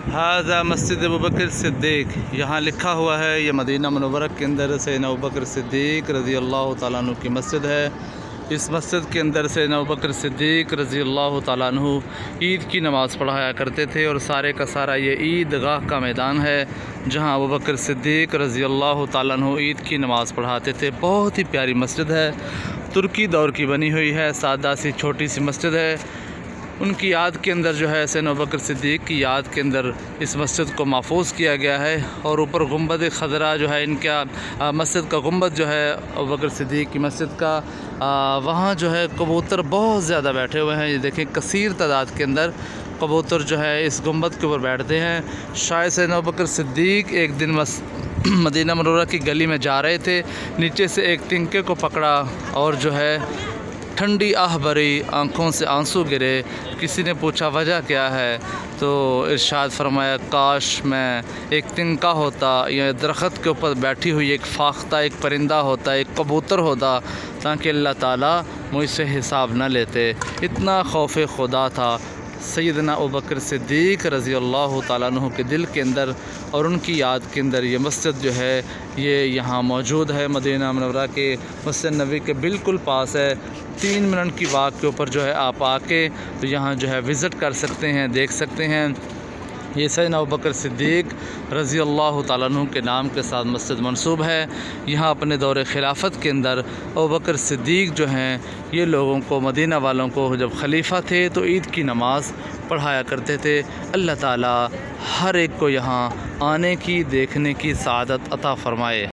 हाज़ा मस्जिद अबू बकर सिद्दीक़, यहाँ लिखा हुआ है ये मदीना मुनव्वरा के अंदर सैयदना अबू बकर सिद्दीक़ रज़ी अल्लाह तआला अन्हु की मस्जिद है। इस मस्जिद के अंदर सैयदना अबू बकर सिद्दीक़ रज़ी अल्लाह तआला अन्हु ईद की नमाज़ पढ़ाया करते थे और सारे का सारा ये ईदगाह का मैदान है जहाँ अबू बकर सिद्दीक़ रज़ी अल्लाह तआला अन्हु ईद की नमाज़ पढ़ाते थे। बहुत ही प्यारी मस्जिद है, तुर्की दौर की बनी हुई है, सादा सी छोटी सी मस्जिद है। उनकी याद के अंदर जो है सैयदना अबू बकर सिद्दीक़ की याद के अंदर इस मस्जिद को महफूज किया गया है। और ऊपर गुंबद खज़रा जो है इनका मस्जिद का गुंबद जो है अबू बकर सिद्दीक़ की मस्जिद का, वहाँ जो है कबूतर बहुत ज़्यादा बैठे हुए हैं। ये देखें कसीर तादाद के अंदर कबूतर जो है इस गुंबद के ऊपर बैठते हैं। शायद सैयदना अबू बकर सिद्दीक़ एक दिन मदीना मुनव्वरा की गली में जा रहे थे, नीचे से एक तिनके को पकड़ा और जो है ठंडी आह भरी आँखों से आंसू गिरे। किसी ने पूछा वजह क्या है, तो इरशाद फरमाया काश मैं एक तिनका होता या दरख्त के ऊपर बैठी हुई एक फाख्ता, एक परिंदा होता, एक कबूतर होता, ताकि अल्लाह ताला मुझसे हिसाब न लेते। इतना खौफ खुदा था सैयदना अबू बकर सिद्दीक़ रज़ी अल्लाह तआला अन्हु के दिल के अंदर, और उनकी याद के अंदर ये मस्जिद जो है ये यहाँ मौजूद है। मदीना मुनव्वरा के मस्जिद नबी के बिल्कुल पास है। 3 मिनट की वॉक के ऊपर जो है आप आके तो यहाँ जो है विज़िट कर सकते हैं, देख सकते हैं। ये सैयदना अबू बकर सिद्दीक़ रज़ी अल्लाह तआला अन्हु के नाम के साथ मस्जिद मंसूब है। यहाँ अपने दौर खिलाफत के अंदर अबू बकर सिद्दीक़ जो हैं ये लोगों को, मदीना वालों को जब खलीफा थे तो ईद की नमाज़ पढ़ाया करते थे। अल्लाह ताला हर एक को यहाँ आने की, देखने की सआदत अता फ़रमाए।